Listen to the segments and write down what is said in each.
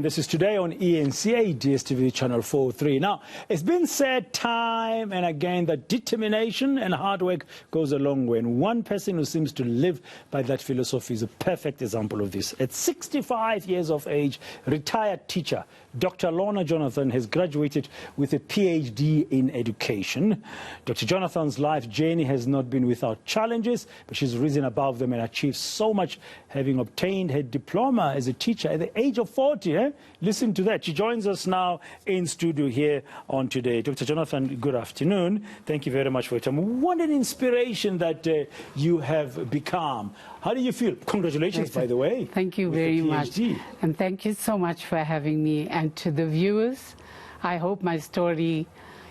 and this is Today on eNCA, DSTV Channel 43. Now, it's been said time and again that determination and hard work goes a long way, and one person who seems to live by that philosophy is a perfect example of this. At 65 years of age, retired teacher Dr. Lorna Jonathan has graduated with a PhD in education. Dr. Jonathan's life journey has not been without challenges, but she's risen above them and achieved so much, having obtained her diploma as a teacher at the age of 40. Listen to that. She joins us now in studio here on Today. Dr. Jonathan, good afternoon. Thank you very much for your time. What an inspiration that you have become. How do you feel? Congratulations, by the way. Thank you very much. And thank you so much for having me. And to the viewers, I hope my story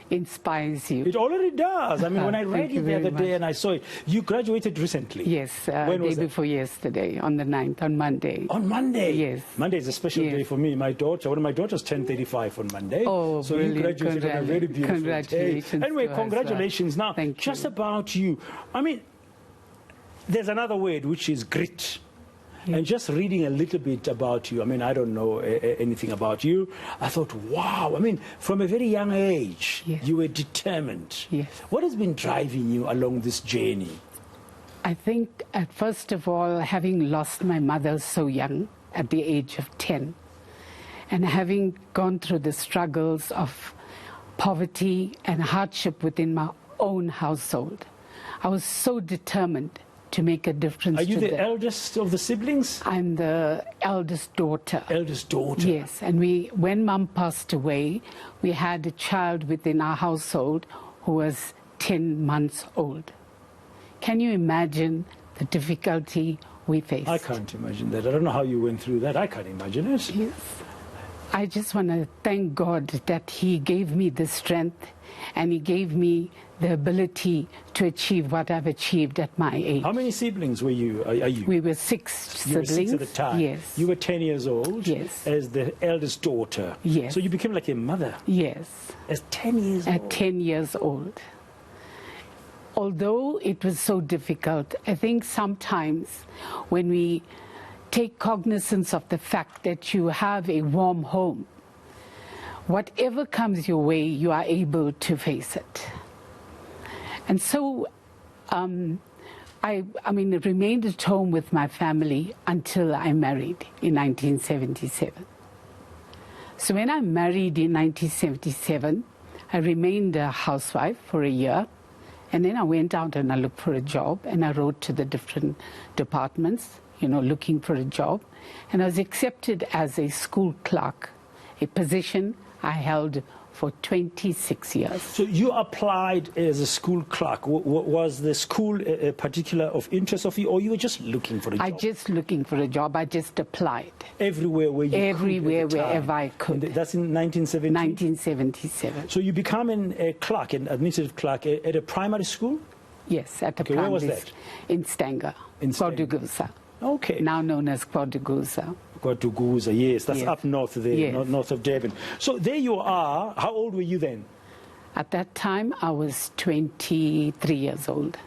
inspires you. It already does. I mean, when I read it the other day and I saw it, you graduated recently. Yes, day before yesterday, on the 9th, on Monday. On Monday? Yes. Monday is a special day for me. My daughter, one of my daughters turned 35 on Monday. Oh, so brilliant. You graduated on a very beautiful Congratulations. day. Anyway, congratulations. Now, thank just you. about you. I mean, there's another word which is grit. Yes. And just reading a little bit about you, I mean, I don't know anything about you. I thought, wow, I mean, from a very young age, yes, you were determined. Yes. What has been driving you along this journey? I think, first of all, having lost my mother so young, at the age of 10, and having gone through the struggles of poverty and hardship within my own household, I was so determined to make a difference. Are you the eldest of the siblings? I'm the eldest daughter. Eldest daughter. Yes, and when Mum passed away, we had a child within our household who was 10 months old. Can you imagine the difficulty we faced? I can't imagine that. I don't know how you went through that. I can't imagine it. Yes. I just want to thank God that He gave me the strength and He gave me the ability to achieve what I've achieved at my age. How many siblings were you? Are you? We were 6 siblings. You were 6 at the time. Yes. You were 10 years old. Yes. As the eldest daughter. Yes. So you became like a mother. Yes. As 10 years old. At 10 years old. Although it was so difficult, I think sometimes when we take cognizance of the fact that you have a warm home, whatever comes your way, you are able to face it. And so, I mean, I remained at home with my family until I married in 1977. So when I married in 1977, I remained a housewife for a year, and then I went out and I looked for a job, and I wrote to the different departments, you know, looking for a job, and I was accepted as a school clerk, a position I held for 26 years. So you applied as a school clerk. Was the school a particular of interest of you, or you were just looking for a job? I just looking for a job. I just applied. Everywhere where you Everywhere, could wherever I could. That's in 1970? 1977. So you became a clerk, an administrative clerk at a primary school? Yes, at a primary school. Where was that? In Stanger, Kwadugusa. Okay. Now known as Kwadugusa. Kwadugusa, yes. That's yes. up north there, yes. north of Durban. So there you are. How old were you then? At that time, I was 23 years old.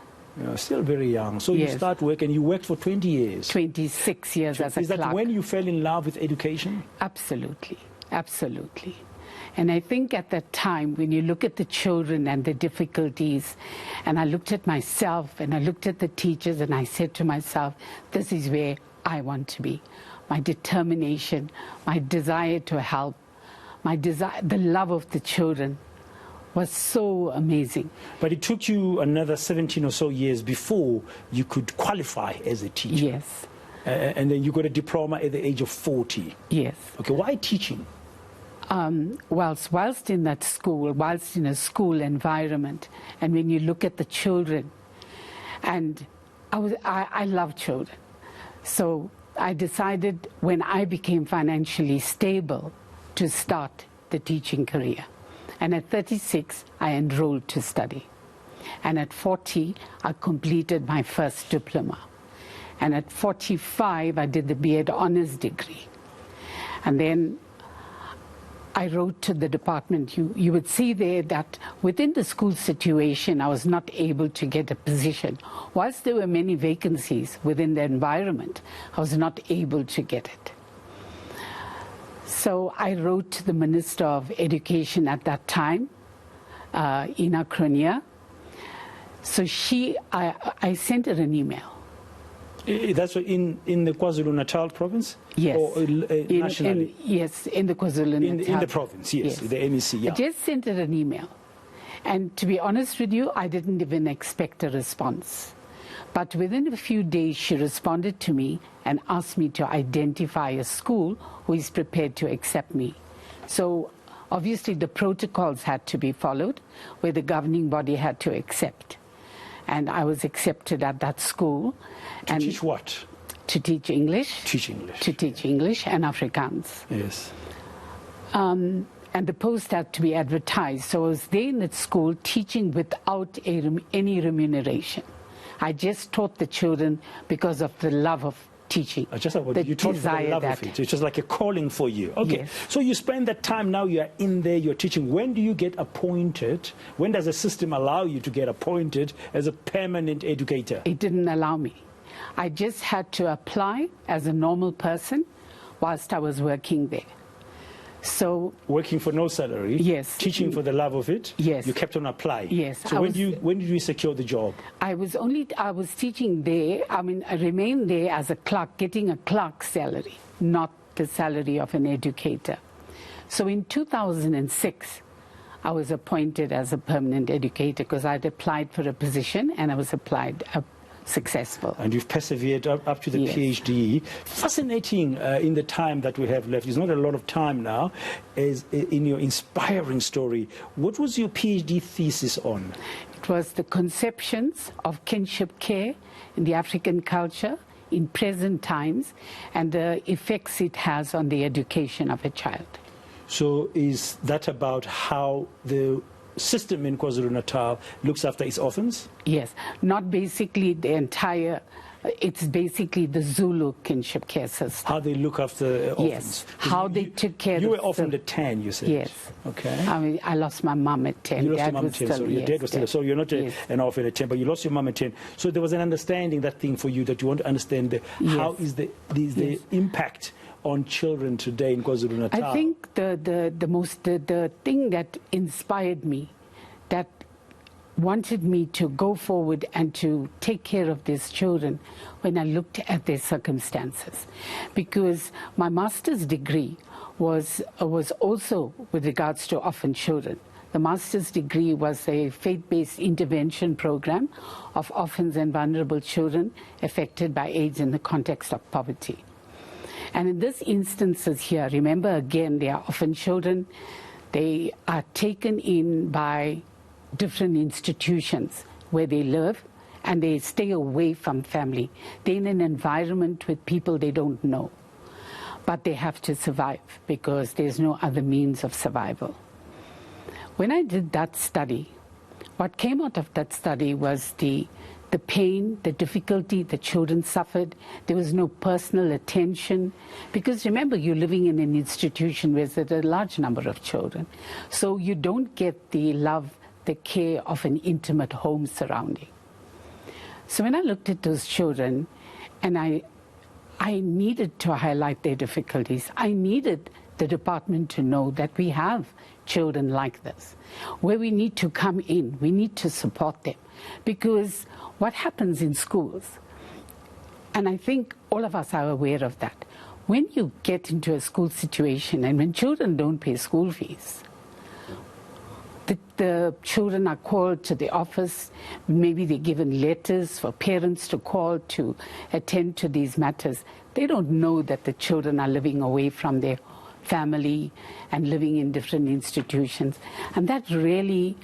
Yeah, still very young. So yes. you start work, and you worked for 20 years. 26 years as a clerk. Is that when you fell in love with education? Absolutely. Absolutely. And I think at that time, when you look at the children and the difficulties, and I looked at myself and I looked at the teachers, and I said to myself, this is where I want to be. My determination, my desire to help, my desire, the love of the children was so amazing. But it took you another 17 or so years before you could qualify as a teacher. Yes. And then you got a diploma at the age of 40. Yes. Okay, why teaching? Whilst in that school, whilst in a school environment, and when you look at the children, and I love children, so I decided when I became financially stable to start the teaching career. And at 36, I enrolled to study. And at 40, I completed my first diploma. And at 45, I did the B.Ed honors degree. And then I wrote to the department. You would see there that within the school situation, I was not able to get a position. Whilst there were many vacancies within the environment, I was not able to get it. So I wrote to the Minister of Education at that time, Ina. So I sent her an email. That's in the KwaZulu-Natal province? Yes. Or nationally? Yes, in the KwaZulu-Natal. In the province, yes, the MEC, yeah. I just sent her an email. And to be honest with you, I didn't even expect a response. But within a few days, she responded to me and asked me to identify a school who is prepared to accept me. So obviously the protocols had to be followed, where the governing body had to accept. And I was accepted at that school. To teach what? To teach English. Teach English. To teach English and Afrikaans. Yes. And the post had to be advertised. So I was there in that school teaching without any remuneration. I just taught the children because of the love of teaching. Just like you taught for the love of it. It's just like a calling for you. Okay. Yes. So you spend that time now, you're in there, you're teaching. When do you get appointed? When does the system allow you to get appointed as a permanent educator? It didn't allow me. I just had to apply as a normal person whilst I was working there. So working for no salary, yes. Teaching for the love of it, yes. You kept on applying. Yes. So when did you secure the job? I was teaching there. I mean, I remained there as a clerk, getting a clerk's salary, not the salary of an educator. So in 2006, I was appointed as a permanent educator because I'd applied for a position and I was successful. And you've persevered up to the yes. PhD. Fascinating in the time that we have left. There's not a lot of time now. Is in your inspiring story, what was your PhD thesis on? It was the conceptions of kinship care in the African culture in present times and the effects it has on the education of a child. So is that about how the system in KwaZulu-Natal looks after its orphans? Yes, not basically the entire, it's basically the Zulu kinship care system. How they look after orphans? Yes, how they took care of You were orphaned at 10, you said? Yes. Okay. I mean, I lost my mom at 10. You lost your mom at 10, so your dad was still, so you're not an orphan at 10, but you lost your mom at 10. So there was an understanding, that thing for you, that you want to understand how is the impact on children today in KwaZulu-Natal? I think the thing that inspired me, that wanted me to go forward and to take care of these children when I looked at their circumstances. Because my master's degree was also with regards to orphan children. The master's degree was a faith-based intervention program of orphans and vulnerable children affected by AIDS in the context of poverty. And in this instances here, remember again, they are orphan children. They are taken in by different institutions where they live, and they stay away from family. They're in an environment with people they don't know. But they have to survive because there's no other means of survival. When I did that study, what came out of that study was the pain, the difficulty the children suffered. There was no personal attention. Because remember, you're living in an institution where there's a large number of children. So you don't get the love, the care of an intimate home surrounding. So when I looked at those children, and I needed to highlight their difficulties, I needed the department to know that we have children like this, where we need to come in, we need to support them. Because what happens in schools, and I think all of us are aware of that, when you get into a school situation and when children don't pay school fees, the children are called to the office, maybe they're given letters for parents to call to attend to these matters. They don't know that the children are living away from their family and living in different institutions. And that really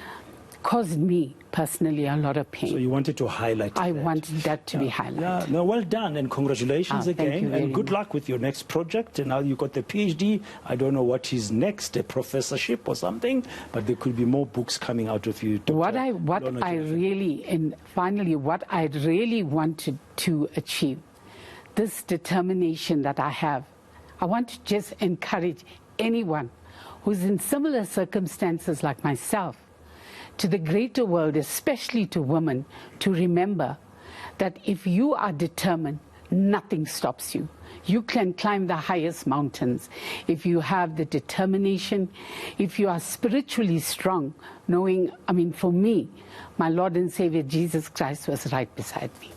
caused me personally a lot of pain. So you wanted to highlight that. I wanted that to be highlighted. Yeah, no, well done, and congratulations again, and good luck with your next project. And now you got the PhD. I don't know what is next, a professorship or something, but there could be more books coming out of you. Dr. What I really wanted to achieve, this determination that I have, I want to just encourage anyone who's in similar circumstances like myself, to the greater world, especially to women, to remember that if you are determined, nothing stops you. You can climb the highest mountains if you have the determination, if you are spiritually strong, knowing, I mean, for me, my Lord and Savior Jesus Christ was right beside me.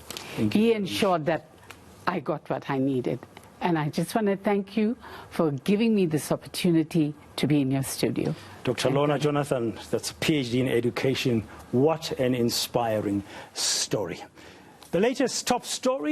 He ensured that I got what I needed. And I just want to thank you for giving me this opportunity to be in your studio. Dr. Lorna Jonathan, that's a PhD in education. What an inspiring story. The latest top story.